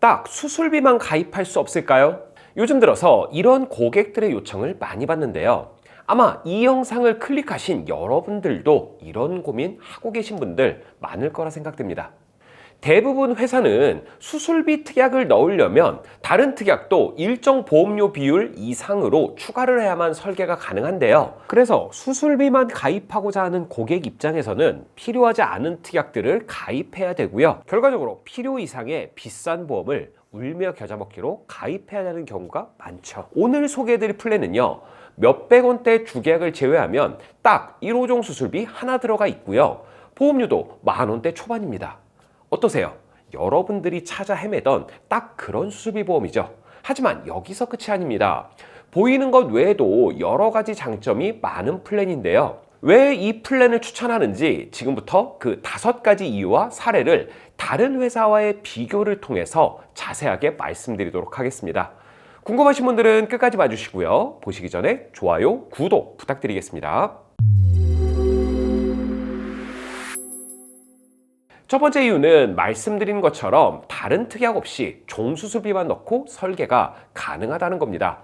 딱 수술비만 가입할 수 없을까요? 요즘 들어서 이런 고객들의 요청을 많이 받는데요. 아마 이 영상을 클릭하신 여러분들도 이런 고민 하고 계신 분들 많을 거라 생각됩니다. 대부분 회사는 수술비 특약을 넣으려면 다른 특약도 일정 보험료 비율 이상으로 추가를 해야만 설계가 가능한데요. 그래서 수술비만 가입하고자 하는 고객 입장에서는 필요하지 않은 특약들을 가입해야 되고요. 결과적으로 필요 이상의 비싼 보험을 울며 겨자 먹기로 가입해야 되는 경우가 많죠. 오늘 소개해드릴 플랜은요, 몇백 원대 주계약을 제외하면 딱 1호종 수술비 하나 들어가 있고요. 보험료도 10,000원대 초반입니다. 어떠세요? 여러분들이 찾아 헤매던 딱 그런 수술비 보험이죠. 하지만 여기서 끝이 아닙니다. 보이는 것 외에도 여러 가지 장점이 많은 플랜인데요. 왜 이 플랜을 추천하는지 지금부터 그 5가지 이유와 사례를 다른 회사와의 비교를 통해서 자세하게 말씀드리도록 하겠습니다. 궁금하신 분들은 끝까지 봐주시고요. 보시기 전에 좋아요, 구독 부탁드리겠습니다. 첫 번째 이유는 말씀드린 것처럼 다른 특약 없이 종수술비만 넣고 설계가 가능하다는 겁니다.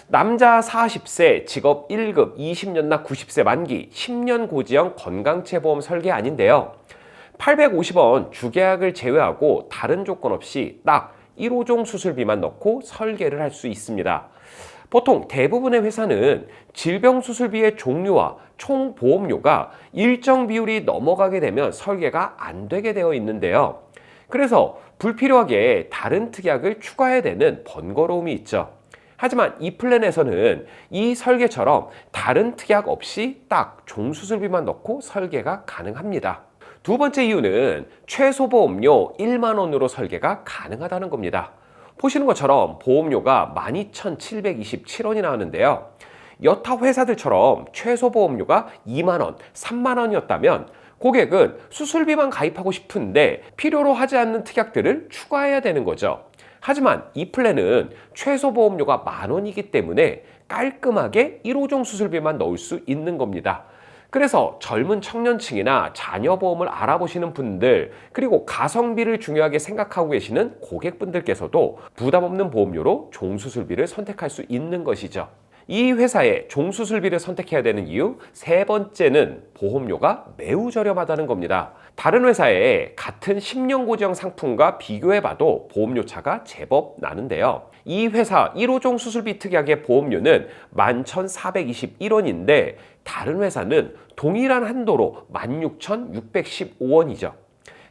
남자 40세, 직업 1급, 20년 나 90세 만기, 10년 고지형 건강체보험 설계 아닌데요. 850원 주계약을 제외하고 다른 조건 없이 딱 1호종 수술비만 넣고 설계를 할 수 있습니다. 보통 대부분의 회사는 질병 수술비의 종류와 총 보험료가 일정 비율이 넘어가게 되면 설계가 안 되게 되어 있는데요. 그래서 불필요하게 다른 특약을 추가해야 되는 번거로움이 있죠. 하지만 이 플랜에서는 이 설계처럼 다른 특약 없이 딱 종수술비만 넣고 설계가 가능합니다. 두 번째 이유는 최소 보험료 1만 원으로 설계가 가능하다는 겁니다. 보시는 것처럼 보험료가 12,727원이 나오는데요. 여타 회사들처럼 최소 보험료가 2만 원, 3만 원이었다면 고객은 수술비만 가입하고 싶은데 필요로 하지 않는 특약들을 추가해야 되는 거죠. 하지만 이 플랜은 최소 보험료가 10,000원이기 때문에 깔끔하게 1호종 수술비만 넣을 수 있는 겁니다. 그래서 젊은 청년층이나 자녀보험을 알아보시는 분들, 그리고 가성비를 중요하게 생각하고 계시는 고객분들께서도 부담 없는 보험료로 종수술비를 선택할 수 있는 것이죠. 이 회사의 종수술비를 선택해야 되는 이유 세 번째는 보험료가 매우 저렴하다는 겁니다. 다른 회사의 같은 10년 고지형 상품과 비교해봐도 보험료 차가 제법 나는데요. 이 회사 1호종 수술비 특약의 보험료는 11,421원인데 다른 회사는 동일한 한도로 16,615원이죠.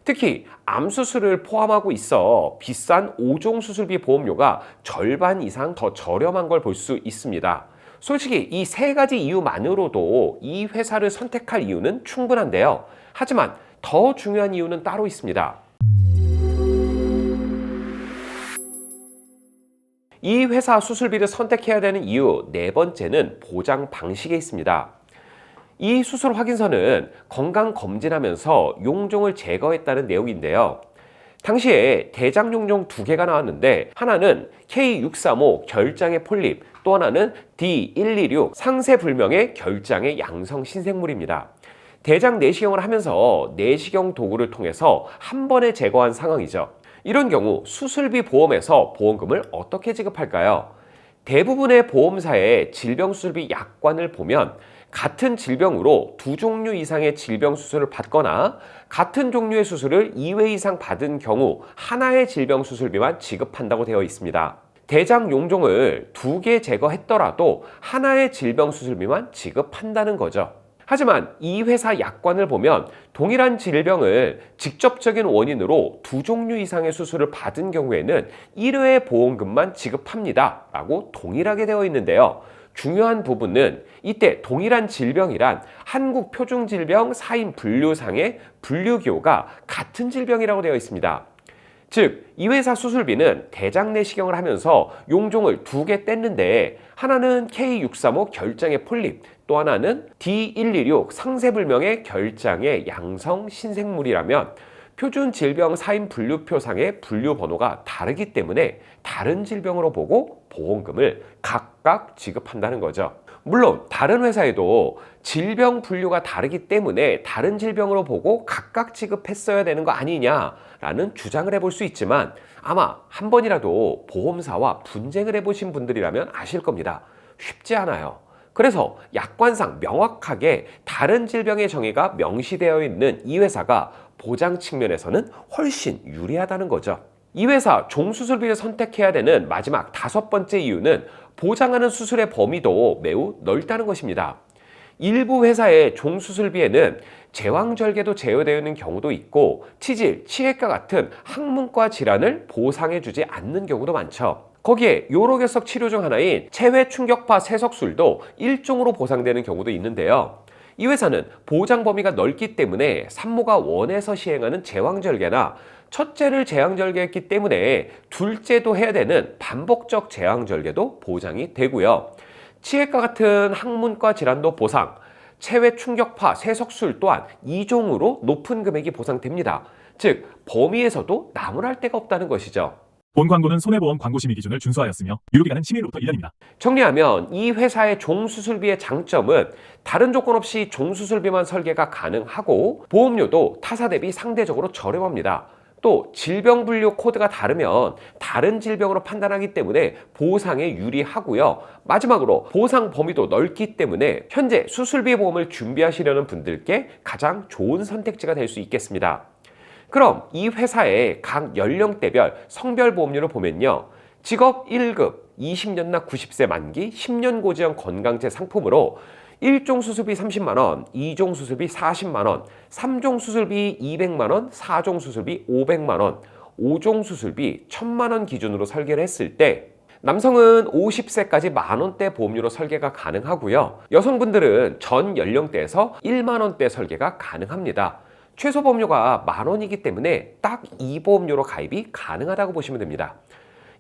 특히 암수술을 포함하고 있어 비싼 5종 수술비 보험료가 절반 이상 더 저렴한 걸 볼 수 있습니다. 솔직히 이 세 가지 이유만으로도 이 회사를 선택할 이유는 충분한데요. 하지만 더 중요한 이유는 따로 있습니다. 이 회사 수술비를 선택해야 되는 이유 네 번째는 보장 방식에 있습니다. 이 수술 확인서는 건강검진하면서 용종을 제거했다는 내용인데요. 당시에 대장 용종 2개가 나왔는데 하나는 K635 결장의 폴립, 또 하나는 D126 상세불명의 결장의 양성 신생물입니다. 대장 내시경을 하면서 내시경 도구를 통해서 한 번에 제거한 상황이죠. 이런 경우 수술비 보험에서 보험금을 어떻게 지급할까요? 대부분의 보험사의 질병수술비 약관을 보면 같은 질병으로 2종류 이상의 질병 수술을 받거나 같은 종류의 수술을 2회 이상 받은 경우 하나의 질병 수술비만 지급한다고 되어 있습니다. 대장 용종을 2개 제거했더라도 하나의 질병 수술비만 지급한다는 거죠. 하지만 이 회사 약관을 보면 동일한 질병을 직접적인 원인으로 2종류 이상의 수술을 받은 경우에는 1회 보험금만 지급합니다 라고 동일하게 되어 있는데요. 중요한 부분은 이때 동일한 질병이란 한국표준질병 사인분류상의 분류기호가 같은 질병이라고 되어 있습니다. 즉, 이 회사 수술비는 대장 내시경을 하면서 용종을 2개 뗐는데 하나는 K635 결장의 폴립, 또 하나는 D126 상세불명의 결장의 양성 신생물이라면 표준 질병 사인 분류표상의 분류 번호가 다르기 때문에 다른 질병으로 보고 보험금을 각각 지급한다는 거죠. 물론 다른 회사에도 질병 분류가 다르기 때문에 다른 질병으로 보고 각각 지급했어야 되는 거 아니냐라는 주장을 해볼 수 있지만 아마 한 번이라도 보험사와 분쟁을 해보신 분들이라면 아실 겁니다. 쉽지 않아요. 그래서 약관상 명확하게 다른 질병의 정의가 명시되어 있는 이 회사가 보장 측면에서는 훨씬 유리하다는 거죠. 이 회사 종수술비를 선택해야 되는 마지막 5번째 이유는 보장하는 수술의 범위도 매우 넓다는 것입니다. 일부 회사의 종수술비에는 제왕절개도 제외되어 있는 경우도 있고 치질, 치액과 같은 항문과 질환을 보상해주지 않는 경우도 많죠. 거기에 요로결석 치료 중 하나인 체외 충격파 세석술도 일종으로 보상되는 경우도 있는데요. 이 회사는 보장 범위가 넓기 때문에 산모가 원해서 시행하는 제왕절개나 첫째를 제왕절개했기 때문에 둘째도 해야 되는 반복적 제왕절개도 보장이 되고요. 치액과 같은 항문과 질환도 보상, 체외 충격파 세석술 또한 2종으로 높은 금액이 보상됩니다. 즉 범위에서도 나무랄 데가 없다는 것이죠. 본 광고는 손해보험 광고심의 기준을 준수하였으며 유효기간은 10일부터 1년입니다. 정리하면 이 회사의 종수술비의 장점은 다른 조건 없이 종수술비만 설계가 가능하고 보험료도 타사 대비 상대적으로 저렴합니다. 또 질병 분류 코드가 다르면 다른 질병으로 판단하기 때문에 보상에 유리하고요. 마지막으로 보상 범위도 넓기 때문에 현재 수술비 보험을 준비하시려는 분들께 가장 좋은 선택지가 될 수 있겠습니다. 그럼 이 회사의 각 연령대별 성별 보험료를 보면요. 직업 1급 20년 나 90세 만기 10년 고지형 건강제 상품으로 1종 수술비 30만원, 2종 수술비 40만원, 3종 수술비 200만원, 4종 수술비 500만원, 5종 수술비 1000만원 기준으로 설계를 했을 때 남성은 50세까지 만원대 보험료로 설계가 가능하고요. 여성분들은 전 연령대에서 1만원대 설계가 가능합니다. 최소 보험료가 만원이기 때문에 딱 이 보험료로 가입이 가능하다고 보시면 됩니다.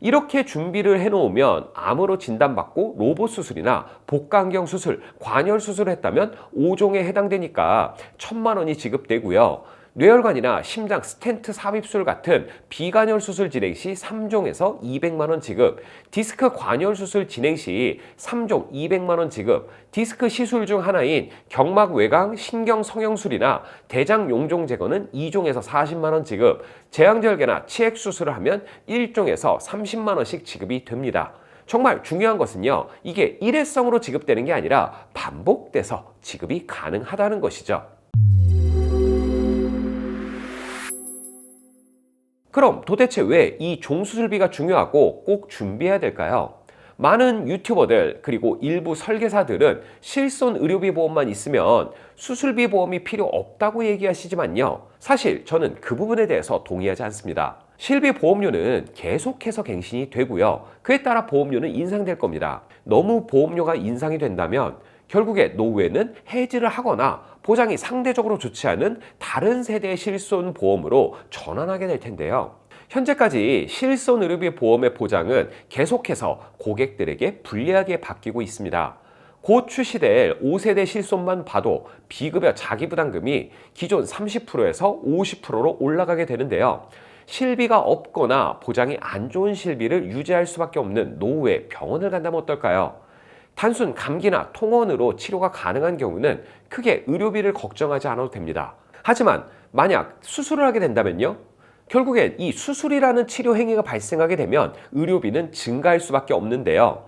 이렇게 준비를 해놓으면 암으로 진단받고 로봇 수술이나 복강경 수술, 관열 수술을 했다면 5종에 해당되니까 1000만 원이 지급되고요. 뇌혈관이나 심장 스텐트 삽입술 같은 비관열 수술 진행 시 3종에서 200만 원 지급, 디스크 관열 수술 진행 시 3종 200만 원 지급, 디스크 시술 중 하나인 경막 외강 신경 성형술이나 대장 용종 제거는 2종에서 40만 원 지급, 제왕절개나 치액 수술을 하면 1종에서 30만 원씩 지급이 됩니다. 정말 중요한 것은요, 이게 일회성으로 지급되는 게 아니라 반복돼서 지급이 가능하다는 것이죠. 그럼 도대체 왜 이 종수술비가 중요하고 꼭 준비해야 될까요? 많은 유튜버들 그리고 일부 설계사들은 실손 의료비 보험만 있으면 수술비 보험이 필요 없다고 얘기하시지만요. 사실 저는 그 부분에 대해서 동의하지 않습니다. 실비 보험료는 계속해서 갱신이 되고요. 그에 따라 보험료는 인상될 겁니다. 너무 보험료가 인상이 된다면 결국에 노후에는 해지를 하거나 보장이 상대적으로 좋지 않은 다른 세대의 실손 보험으로 전환하게 될 텐데요. 현재까지 실손 의료비 보험의 보장은 계속해서 고객들에게 불리하게 바뀌고 있습니다. 곧 출시될 5세대 실손만 봐도 비급여 자기부담금이 기존 30%에서 50%로 올라가게 되는데요. 실비가 없거나 보장이 안 좋은 실비를 유지할 수밖에 없는 노후에 병원을 간다면 어떨까요? 단순 감기나 통원으로 치료가 가능한 경우는 크게 의료비를 걱정하지 않아도 됩니다. 하지만 만약 수술을 하게 된다면요? 결국엔 이 수술이라는 치료 행위가 발생하게 되면 의료비는 증가할 수밖에 없는데요.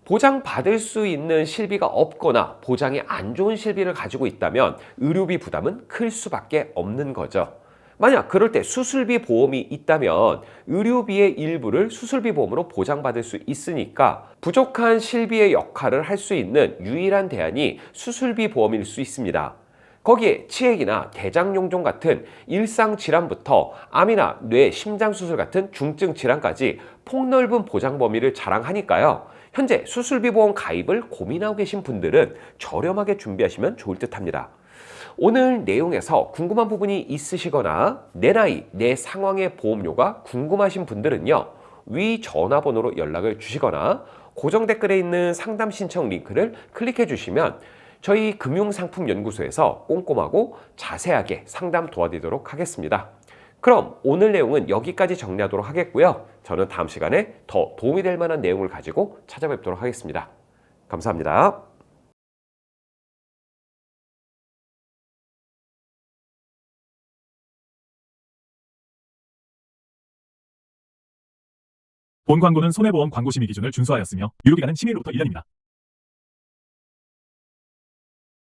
보장받을 수 있는 실비가 없거나 보장이 안 좋은 실비를 가지고 있다면 의료비 부담은 클 수밖에 없는 거죠. 만약 그럴 때 수술비 보험이 있다면 의료비의 일부를 수술비 보험으로 보장받을 수 있으니까 부족한 실비의 역할을 할 수 있는 유일한 대안이 수술비 보험일 수 있습니다. 거기에 치액이나 대장용종 같은 일상 질환부터 암이나 뇌, 심장 수술 같은 중증 질환까지 폭넓은 보장 범위를 자랑하니까요. 현재 수술비 보험 가입을 고민하고 계신 분들은 저렴하게 준비하시면 좋을 듯 합니다. 오늘 내용에서 궁금한 부분이 있으시거나 내 나이, 내 상황의 보험료가 궁금하신 분들은요. 위 전화번호로 연락을 주시거나 고정 댓글에 있는 상담 신청 링크를 클릭해 주시면 저희 금융상품연구소에서 꼼꼼하고 자세하게 상담 도와드리도록 하겠습니다. 그럼 오늘 내용은 여기까지 정리하도록 하겠고요. 저는 다음 시간에 더 도움이 될 만한 내용을 가지고 찾아뵙도록 하겠습니다. 감사합니다. 본 광고는 손해보험 광고심의 기준을 준수하였으며 유효기간은 10일부터 1년입니다.